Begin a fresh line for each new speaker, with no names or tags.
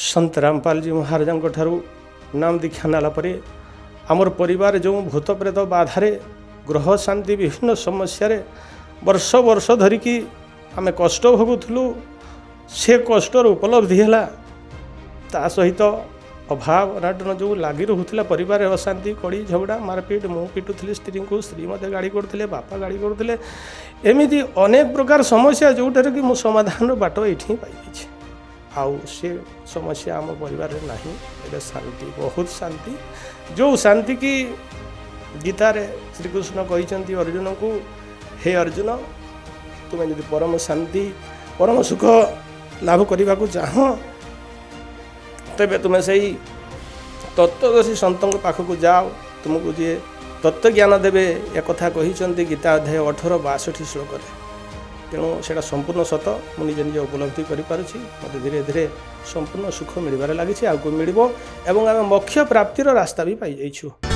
संत रामपाल जी महाराज नाम दीक्षा नाला परे आमर परिवार जो भूत प्रेत बाधारे ग्रह शांति विभिन्न समस्या वर्ष वर्ष धरिकी आमे कष्ट भोगुलु से कष्टर उपलब्धि है ता सहित अभाव अनाटन जो लगी रोला परिवार अशांति कड़ी झगड़ा मारपीट मु पिटुली स्त्री को स्त्री मत गाड़ी करते बापा गाड़ी करते एमती अनेक प्रकार समस्या जोटार कि समाधान बाट ये पाई आउ से समस्या आम परिवार में नहीं एवं शांति बहुत शांति जो शांति की गीतार श्रीकृष्ण कहते अर्जुन को हे अर्जुन तुम्हें यदि परम शांति परम सुख लाभ करने को चाह तेरे तुम्हें से तत्वदर्शी सतों पाखक जाओ तुमको जी तत्व ज्ञान देवे एक कहते गीता अध्याय 18-62 श्लोक तेणु से संपूर्ण सत मुझे निजे निजे उपलब्धि करें मत धीरे धीरे संपूर्ण सुख मिलबार लगी आगे मिल मोक्ष प्राप्तिर रास्ता भी पाई जाइछु।